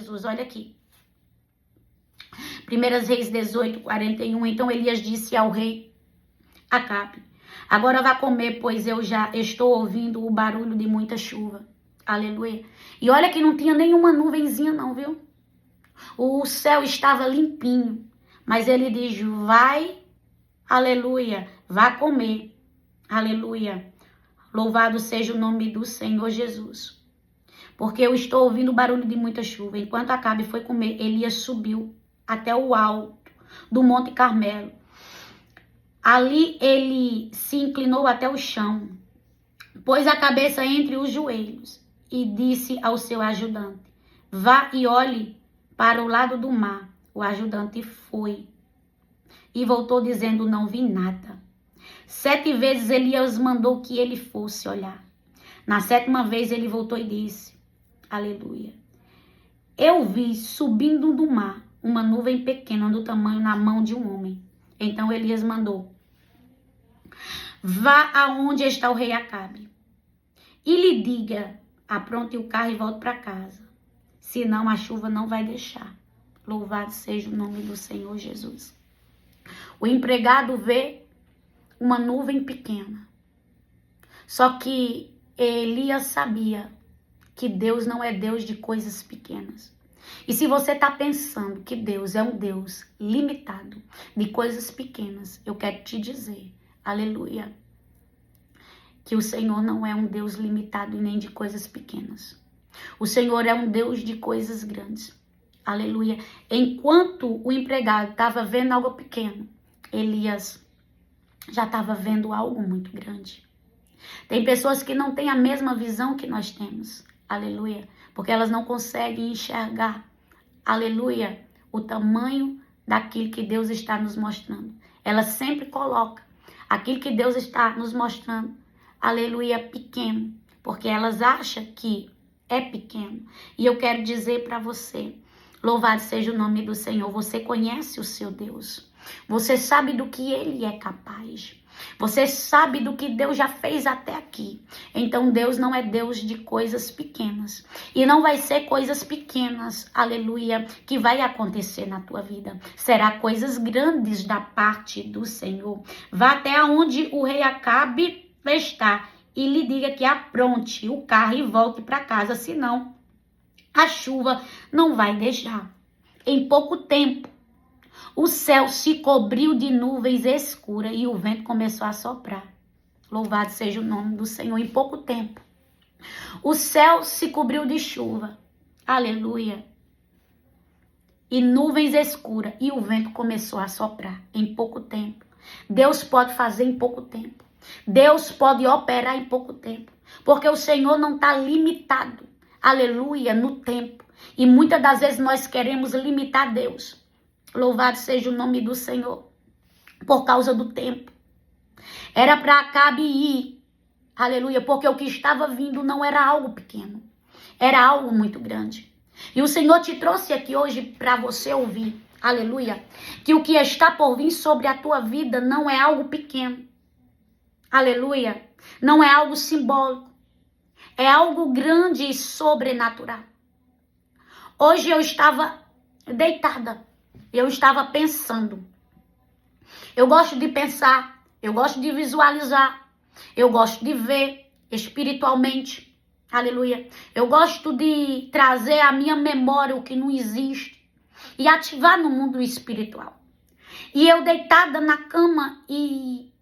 Jesus. Olha aqui. 1 Reis 18, 41. Então Elias disse ao rei Acabe: agora vá comer, pois eu já estou ouvindo o barulho de muita chuva. Aleluia. E olha que não tinha nenhuma nuvenzinha não, viu? O céu estava limpinho. Mas ele diz: vai, aleluia, vá comer. Aleluia. Louvado seja o nome do Senhor Jesus. Porque eu estou ouvindo o barulho de muita chuva. Enquanto Acabe foi comer, Elias subiu até o alto do Monte Carmelo. Ali ele se inclinou até o chão, pôs a cabeça entre os joelhos e disse ao seu ajudante: vá e olhe para o lado do mar. O ajudante foi e voltou dizendo: não vi nada. 7 vezes Elias mandou que ele fosse olhar. Na 7ª vez ele voltou e disse: aleluia, eu vi subindo do mar uma nuvem pequena do tamanho na mão de um homem. Então Elias mandou: vá aonde está o rei Acabe e lhe diga: apronte o carro e volte para casa, senão a chuva não vai deixar. Louvado seja o nome do Senhor Jesus. O empregado vê uma nuvem pequena, só que Elias sabia que Deus não é Deus de coisas pequenas. E se você está pensando que Deus é um Deus limitado de coisas pequenas, eu quero te dizer, aleluia, que o Senhor não é um Deus limitado e nem de coisas pequenas. O Senhor é um Deus de coisas grandes. Aleluia. Enquanto o empregado estava vendo algo pequeno, Elias já estava vendo algo muito grande. Tem pessoas que não têm a mesma visão que nós temos. Aleluia. Porque elas não conseguem enxergar, aleluia, o tamanho daquilo que Deus está nos mostrando. Elas sempre colocam aquilo que Deus está nos mostrando, aleluia, pequeno. Porque elas acham que é pequeno. E eu quero dizer para você, louvado seja o nome do Senhor, você conhece o seu Deus. Você sabe do que Ele é capaz. Você sabe do que Deus já fez até aqui. Então Deus não é Deus de coisas pequenas. E não vai ser coisas pequenas, aleluia, que vai acontecer na tua vida. Será coisas grandes da parte do Senhor. Vá até onde o rei Acabe está e lhe diga que apronte o carro e volte para casa, senão a chuva não vai deixar. Em pouco tempo, o céu se cobriu de nuvens escuras e o vento começou a soprar. Louvado seja o nome do Senhor. Em pouco tempo, o céu se cobriu de chuva. Aleluia. E nuvens escuras e o vento começou a soprar. Em pouco tempo. Deus pode fazer em pouco tempo. Deus pode operar em pouco tempo. Porque o Senhor não está limitado. Aleluia, no tempo. E muitas das vezes nós queremos limitar Deus. Louvado seja o nome do Senhor. Por causa do tempo. Era para Acabe ir. Aleluia. Porque o que estava vindo não era algo pequeno. Era algo muito grande. E o Senhor te trouxe aqui hoje para você ouvir. Aleluia. Que o que está por vir sobre a tua vida não é algo pequeno. Aleluia. Não é algo simbólico. É algo grande e sobrenatural. Hoje eu estava deitada. Eu estava pensando. Eu gosto de pensar. Eu gosto de visualizar. Eu gosto de ver espiritualmente. Aleluia. Eu gosto de trazer à minha memória o que não existe. E ativar no mundo espiritual. E eu deitada na cama e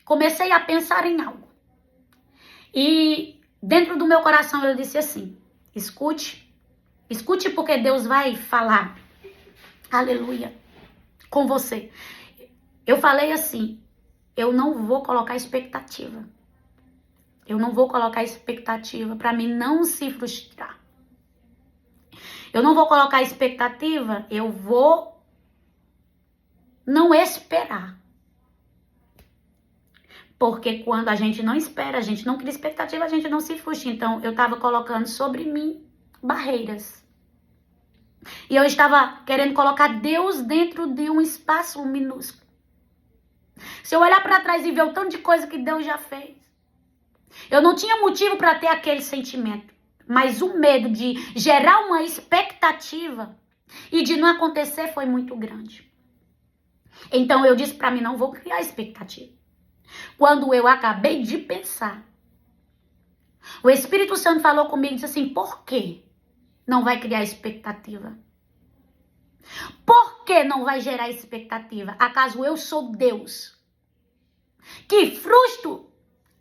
comecei a pensar em algo. E dentro do meu coração eu disse assim: escute. Escute porque Deus vai falar. Aleluia. Com você. Eu falei assim: eu não vou colocar expectativa. Eu não vou colocar expectativa para mim não se frustrar. Eu não vou colocar expectativa, eu vou não esperar. Porque quando a gente não espera, a gente não cria expectativa, a gente não se frustra. Então, eu estava colocando sobre mim barreiras. E eu estava querendo colocar Deus dentro de um espaço minúsculo. Se eu olhar para trás e ver o tanto de coisa que Deus já fez, eu não tinha motivo para ter aquele sentimento. Mas o medo de gerar uma expectativa e de não acontecer foi muito grande. Então eu disse para mim, não vou criar expectativa. Quando eu acabei de pensar, o Espírito Santo falou comigo e disse assim, por que não vai criar expectativa? Por que não vai gerar expectativa? Acaso eu sou Deus que frustro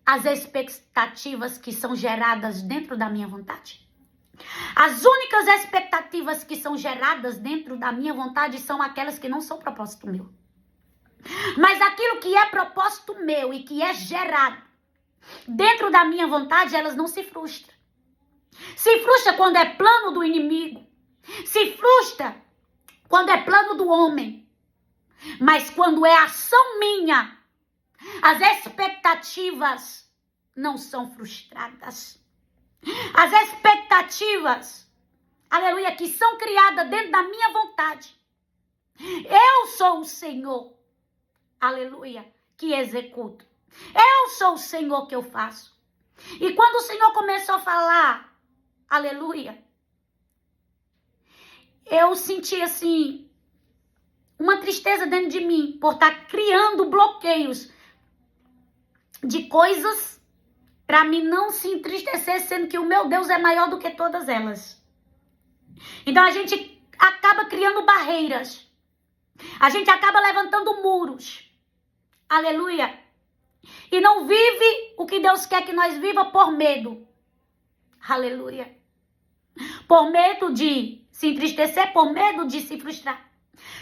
as expectativas que são geradas dentro da minha vontade? As únicas expectativas que são geradas dentro da minha vontade são aquelas que não são propósito meu. Mas aquilo que é propósito meu e que é gerado dentro da minha vontade, elas não se frustram. Se frustra quando é plano do inimigo. Se frustra quando é plano do homem. Mas quando é ação minha, as expectativas não são frustradas. As expectativas, aleluia, que são criadas dentro da minha vontade. Eu sou o Senhor, aleluia, que executo. Eu sou o Senhor que eu faço. E quando o Senhor começou a falar, aleluia, eu senti assim, uma tristeza dentro de mim, por estar criando bloqueios de coisas para mim não se entristecer, sendo que o meu Deus é maior do que todas elas. Então a gente acaba criando barreiras. A gente acaba levantando muros. Aleluia. E não vive o que Deus quer que nós viva por medo. Aleluia. Por medo de se entristecer, por medo de se frustrar.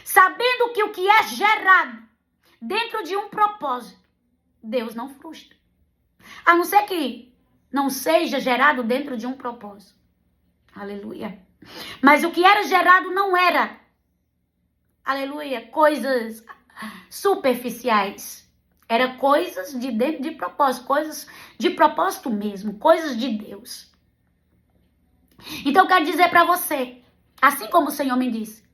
Sabendo que o que é gerado dentro de um propósito, Deus não frustra. A não ser que não seja gerado dentro de um propósito. Aleluia. Mas o que era gerado não era, aleluia, coisas superficiais. Era coisas de dentro de propósito, coisas de propósito mesmo, coisas de Deus. Então eu quero dizer para você, assim como o Senhor me disse,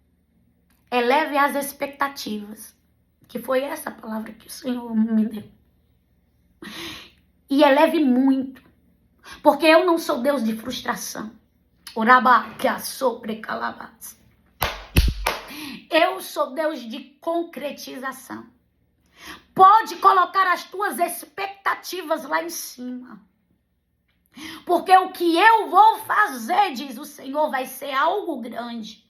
eleve as expectativas, que foi essa palavra que o Senhor me deu. E eleve muito, porque eu não sou Deus de frustração. Eu sou Deus de concretização. Pode colocar as tuas expectativas lá em cima. Porque o que eu vou fazer, diz o Senhor, vai ser algo grande.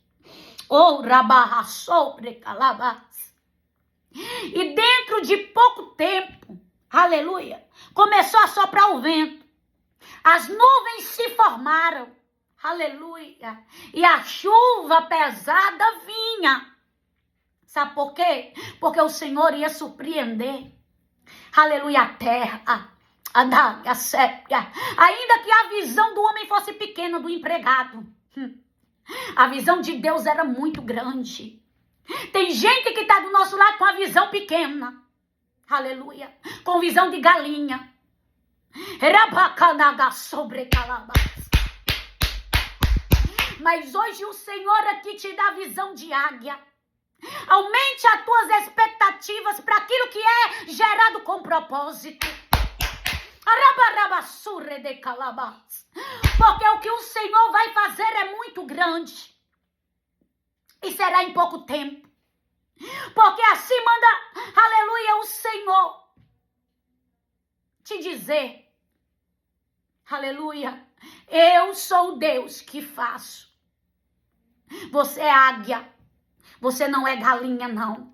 E dentro de pouco tempo, aleluia, começou a soprar o vento. As nuvens se formaram. Aleluia. E a chuva pesada vinha. Sabe por quê? Porque o Senhor ia surpreender. Aleluia, a terra. A sépia. Ainda que a visão do homem fosse pequena, do empregado. A visão de Deus era muito grande. Tem gente que está do nosso lado com a visão pequena. Aleluia. Com visão de galinha. Mas hoje o Senhor aqui te dá visão de águia. Aumente as tuas expectativas para aquilo que é gerado com propósito. Porque o que o Senhor vai fazer é muito grande. E será em pouco tempo. Porque assim manda, aleluia, o Senhor te dizer, aleluia, eu sou Deus que faço. Você é águia, você não é galinha não.